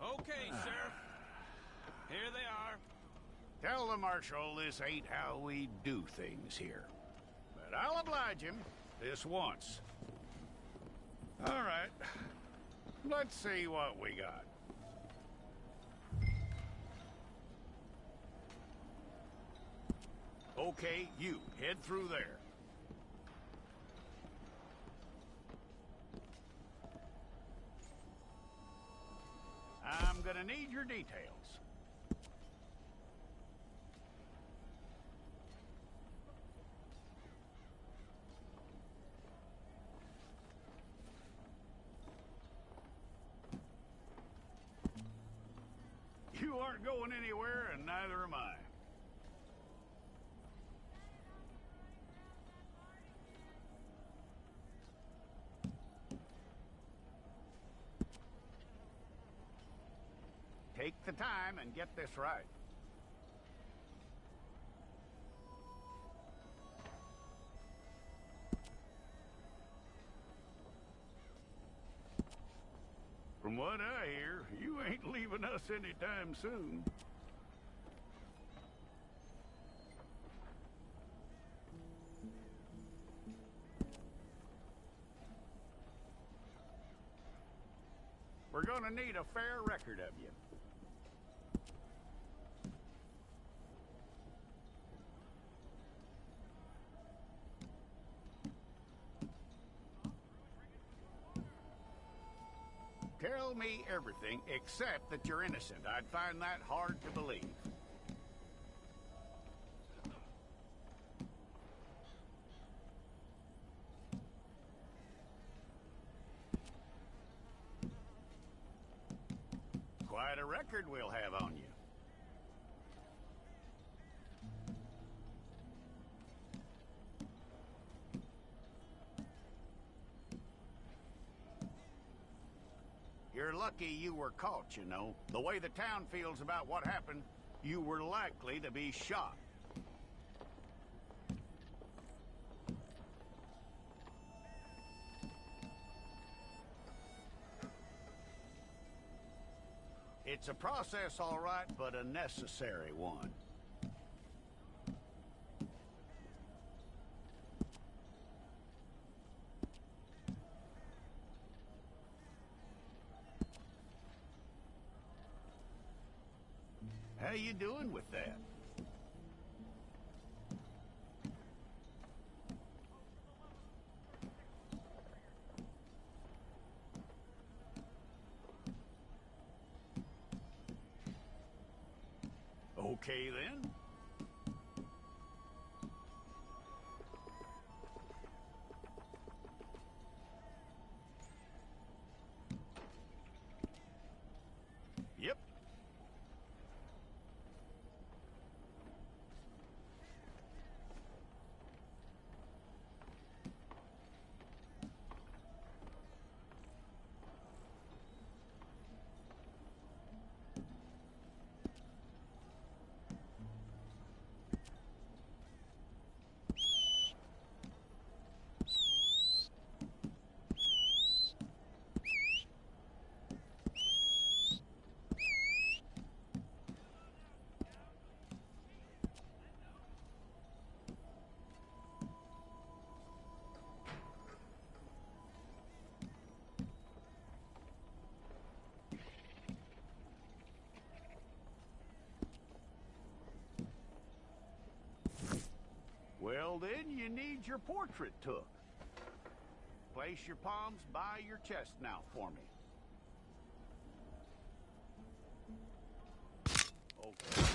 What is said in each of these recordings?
Okay, Sheriff. Here they are. Tell the Marshal this ain't how we do things here. But I'll oblige him this once. All right. Let's see what we got. Okay, you, head through there. I'm gonna need your details. You aren't going anywhere, and neither am I. Take the time and get this right. From what I hear, you ain't leaving us anytime soon. We're gonna need a fair record of you. Tell me everything except that you're innocent. I'd find that hard to believe. Quite a record we'll have on you. You're lucky you were caught, you know. The way the town feels about what happened, you were likely to be shot. It's a process, all right, but a necessary one. How you doing with that? Okay, then. need your portrait took. Place your palms by your chest now for me. Okay.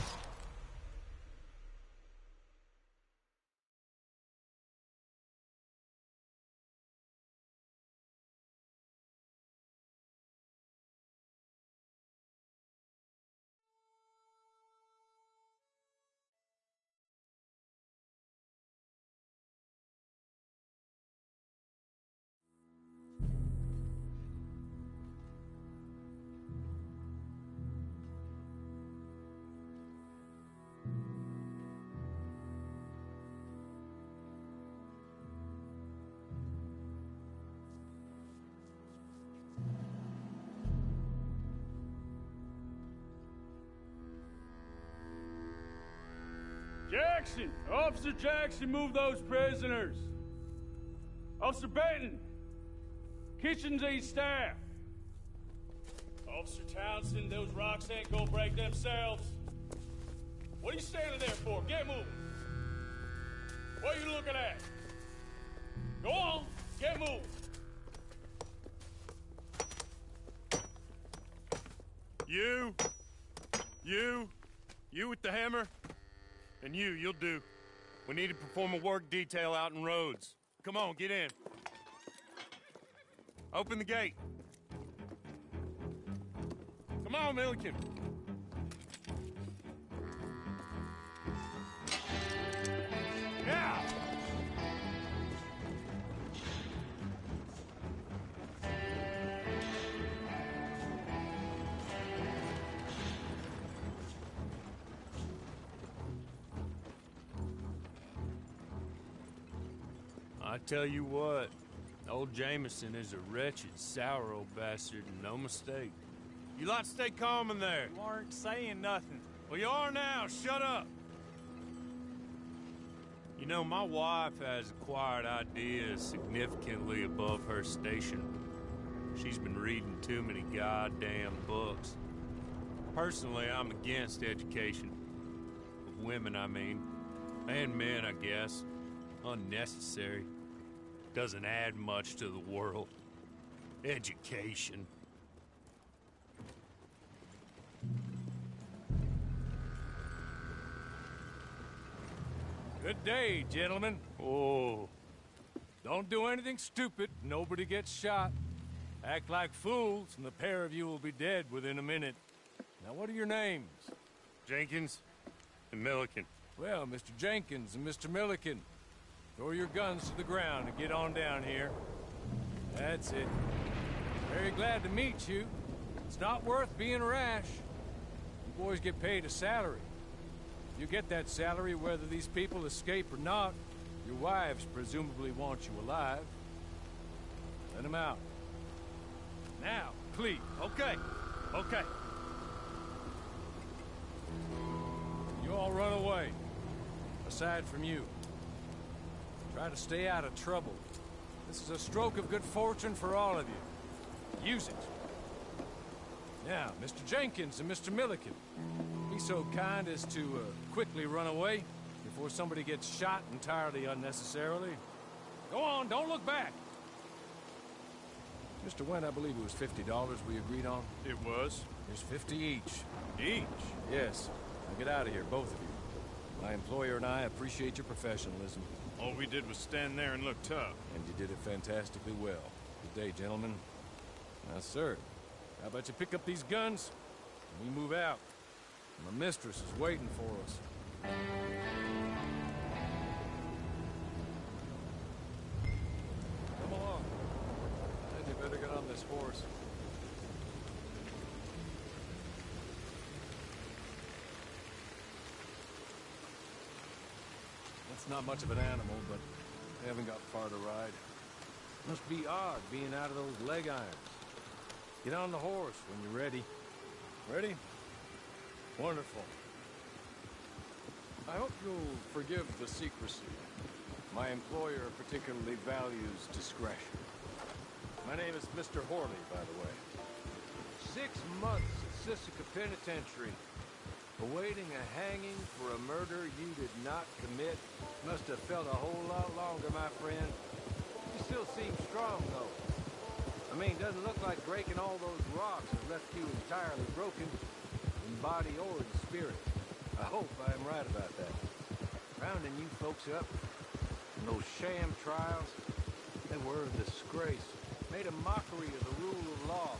Jackson! Officer Jackson, move those prisoners! Officer Benton! Kitchens aid staff! Officer Townsend, those rocks ain't gonna break themselves. What are you standing there for? Get moving! What are you looking at? Go on, get moving! You with the hammer? And you'll do. We need to perform a work detail out in Rhodes. Come on, get in. Open the gate. Come on, Milliken. Now! I tell you what, old Jameson is a wretched, sour old bastard, and no mistake. You lot stay calm in there. You aren't saying nothing. Well, you are now. Shut up. You know, my wife has acquired ideas significantly above her station. She's been reading too many goddamn books. Personally, I'm against education. Of women, I mean. And men, I guess. Unnecessary. Doesn't add much to the world. Education. Good day, gentlemen. Oh, Don't do anything stupid. Nobody gets shot. Act like fools, and the pair of you will be dead within a minute. Now, what are your names? Jenkins and Milliken. Well, Mr. Jenkins and Mr. Milliken, throw your guns to the ground and get on down here. That's it. Very glad to meet you. It's not worth being rash. You boys get paid a salary. You get that salary whether these people escape or not. Your wives presumably want you alive. Let them out. Now, please. Okay. You all run away. Aside from you. Try to stay out of trouble. This is a stroke of good fortune for all of you. Use it. Now, Mr. Jenkins and Mr. Milliken, be so kind as to quickly run away before somebody gets shot entirely unnecessarily. Go on, don't look back. Mr. Wendt, I believe it was $50 we agreed on. It was. Here's 50 each. Each? Yes. Now get out of here, both of you. My employer and I appreciate your professionalism. All we did was stand there and look tough. And you did it fantastically well. Good day, gentlemen. Now, sir, how about you pick up these guns and we move out? My mistress is waiting for us. Come along. Then you better get on this horse. That's not much of an animal, but they haven't got far to ride. Must be odd being out of those leg irons. Get on the horse when you're ready. Ready? Wonderful. I hope you'll forgive the secrecy. My employer particularly values discretion. My name is Mr. Horley, by the way. 6 months at Sisika Penitentiary. Awaiting a hanging for a murder you did not commit must have felt a whole lot longer, my friend. You still seem strong, though. I mean, doesn't look like breaking all those rocks has left you entirely broken, in body or in spirit. I hope I am right about that. Rounding you folks up, and those sham trials, they were a disgrace. Made a mockery of the rule of law.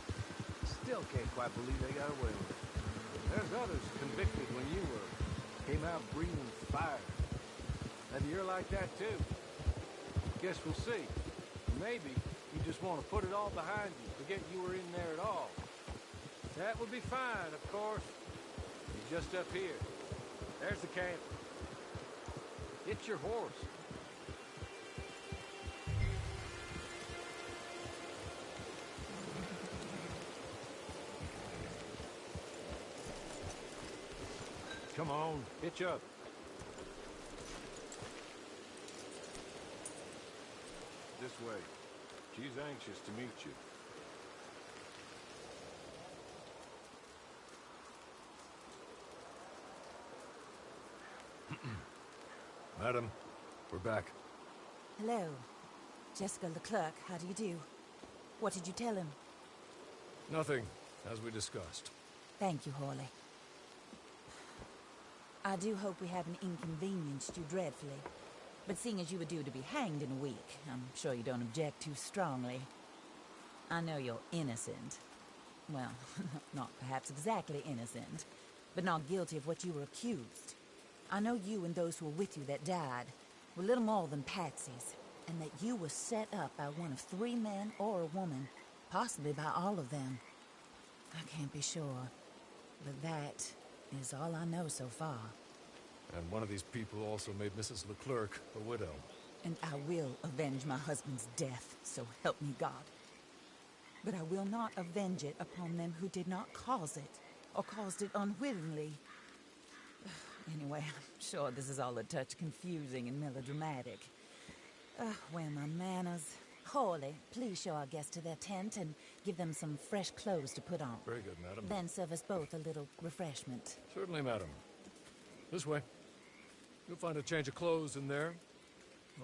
Still can't quite believe they got away with it. There's others convicted when you were. Came out breathing fire. Maybe you're like that too. Guess we'll see. Maybe you just want to put it all behind you, forget you were in there at all. That would be fine, of course. You're just up here. There's the camp. It's your horse. Come on, hitch up. This way. She's anxious to meet you. Madam, we're back. Hello. Jessica Leclerc, how do you do? What did you tell him? Nothing, as we discussed. Thank you, Hawley. I do hope we haven't inconvenienced you dreadfully. But seeing as you were due to be hanged in a week, I'm sure you don't object too strongly. I know you're innocent. Well, not perhaps exactly innocent, but not guilty of what you were accused. I know you and those who were with you that died were little more than patsies, and that you were set up by one of 3 men or a woman, possibly by all of them. I can't be sure, but that is all I know so far. And one of these people also made Mrs. Leclerc a widow. And I will avenge my husband's death, so help me God. But I will not avenge it upon them who did not cause it, or caused it unwittingly. Anyway, I'm sure this is all a touch confusing and melodramatic. Where are my manners? Hawley, please show our guests to their tent and give them some fresh clothes to put on. Very good, madam. Then serve us both a little refreshment. Certainly, madam. This way. You'll find a change of clothes in there,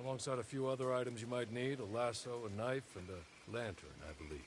alongside a few other items you might need, a lasso, a knife, and a lantern, I believe.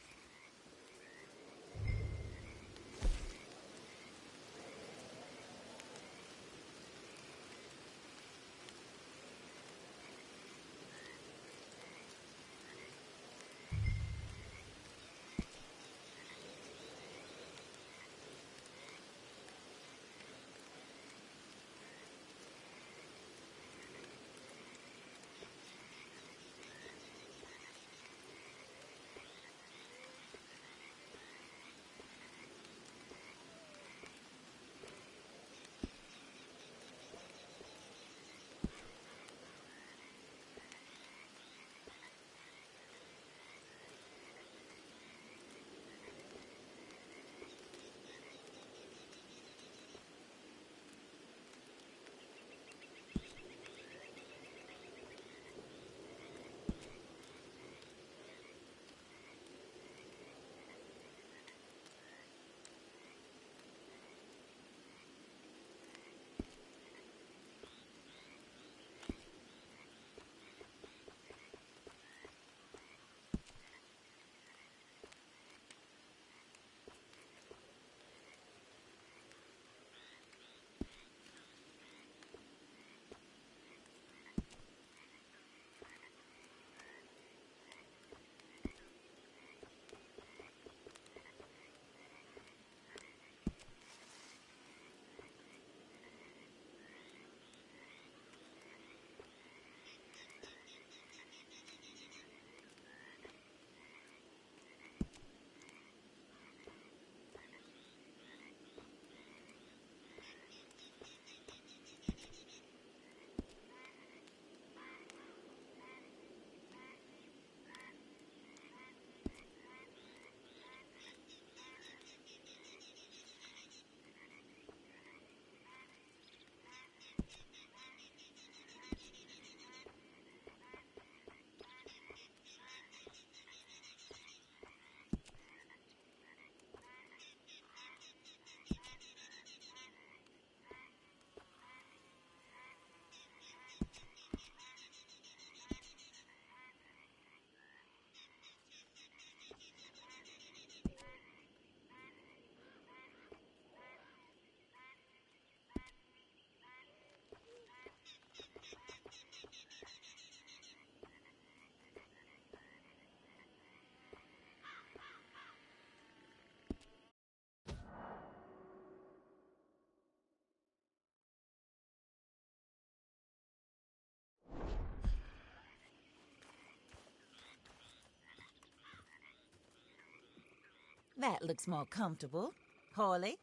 That looks more comfortable. Hawley,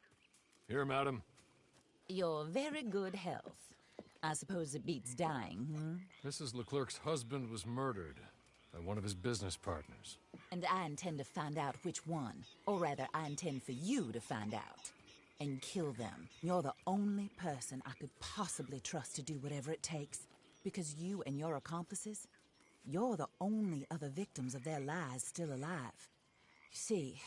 Here, madam. your very good health. I suppose it beats dying, Mrs. Leclerc's husband was murdered by one of his business partners. And I intend to find out which one. Or rather, I intend for you to find out. And kill them. You're the only person I could possibly trust to do whatever it takes. Because you and your accomplices, you're the only other victims of their lies still alive. You see,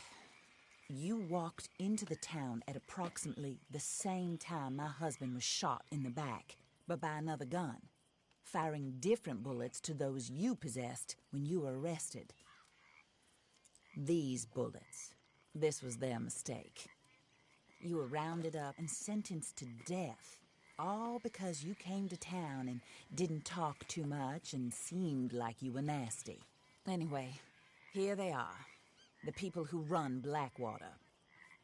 you walked into the town at approximately the same time my husband was shot in the back, but by another gun, firing different bullets to those you possessed when you were arrested. These bullets, this was their mistake. You were rounded up and sentenced to death, all because you came to town and didn't talk too much and seemed like you were nasty. Anyway, here they are, the people who run Blackwater.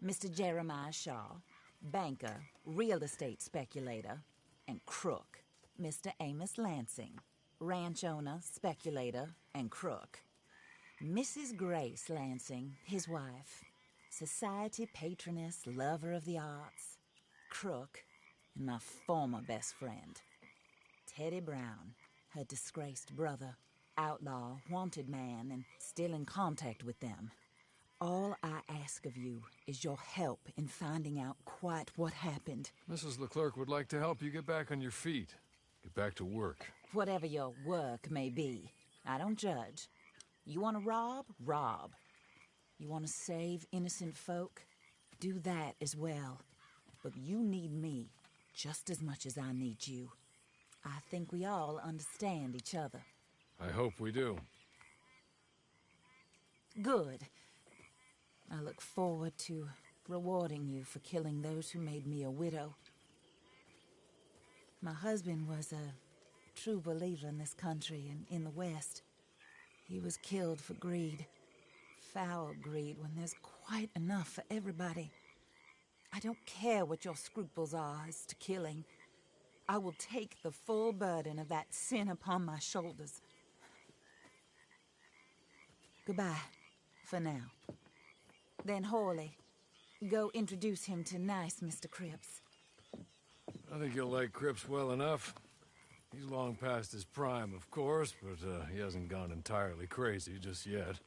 Mr. Jeremiah Shaw, banker, real estate speculator, and crook. Mr. Amos Lansing, ranch owner, speculator, and crook. Mrs. Grace Lansing, his wife, society patroness, lover of the arts, crook, and my former best friend. Teddy Brown, her disgraced brother, outlaw, wanted man, and still in contact with them. All I ask of you is your help in finding out quite what happened. Mrs. Leclerc would like to help you get back on your feet. Get back to work. Whatever your work may be, I don't judge. You want to rob? Rob. You want to save innocent folk? Do that as well. But you need me just as much as I need you. I think we all understand each other. I hope we do. Good. I look forward to rewarding you for killing those who made me a widow. My husband was a true believer in this country and in the West. He was killed for greed. Foul greed when there's quite enough for everybody. I don't care what your scruples are as to killing. I will take the full burden of that sin upon my shoulders. Goodbye, for now. Then Hawley, go introduce him to nice Mr. Cripps. I think you'll like Cripps well enough. He's long past his prime, of course, but he hasn't gone entirely crazy just yet.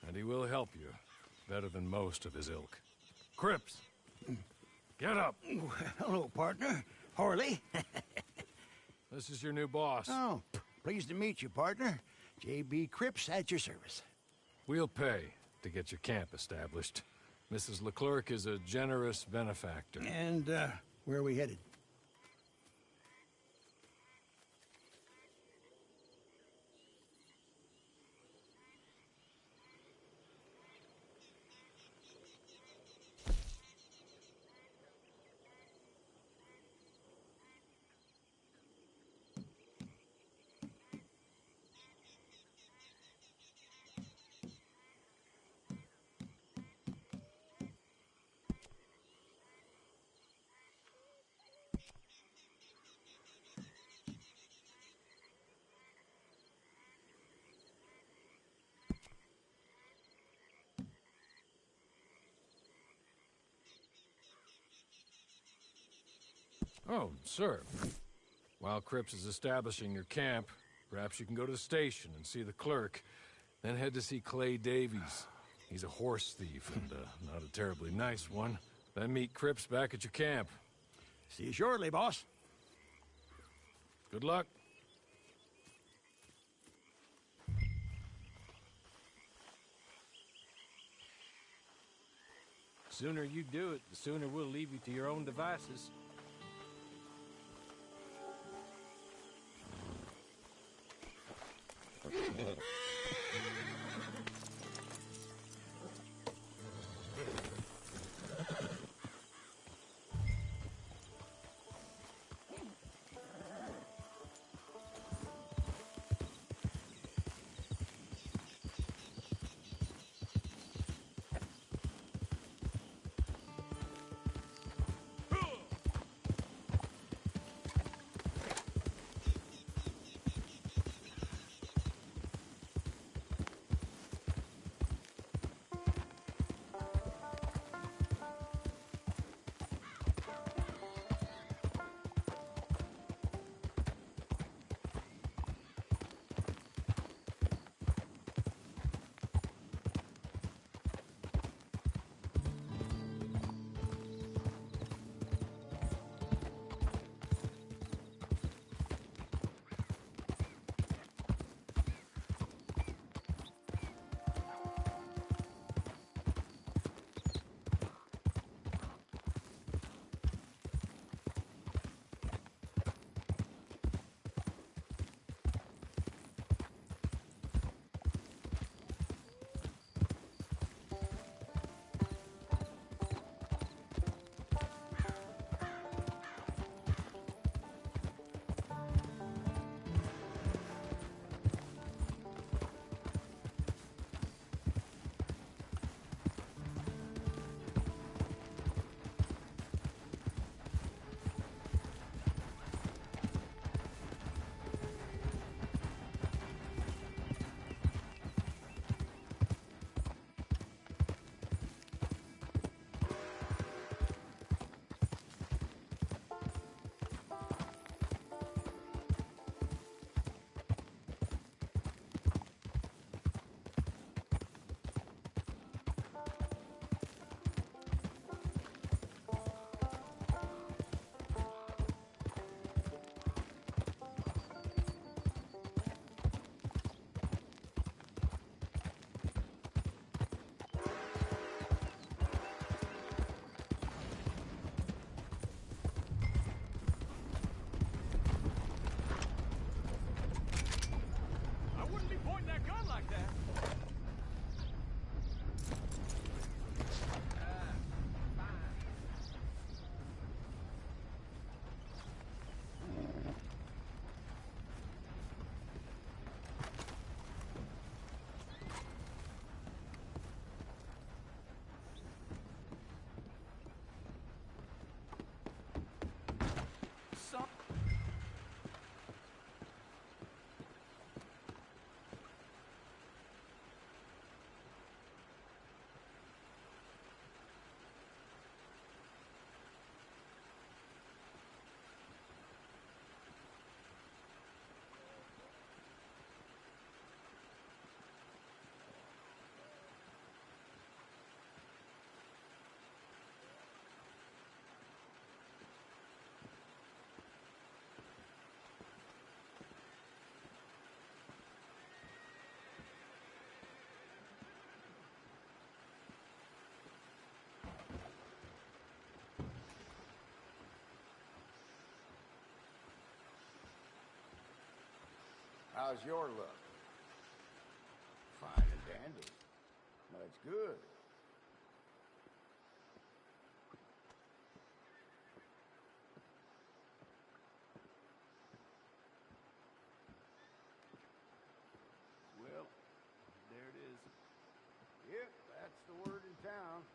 And he will help you, better than most of his ilk. Cripps! Get up! Hello, partner. Harley. This is your new boss. Oh, pleased to meet you, partner. J.B. Cripps at your service. We'll pay to get your camp established. Mrs. Leclerc is a generous benefactor. And, where are we headed? Oh, sir. While Cripps is establishing your camp, perhaps you can go to the station and see the clerk, then head to see Clay Davies. He's a horse thief, and not a terribly nice one. Then meet Cripps back at your camp. See you shortly, boss. Good luck. Sooner you do it, the sooner we'll leave you to your own devices. How's your luck? Fine and dandy. That's good. Well, there it is. Yep, that's the word in town.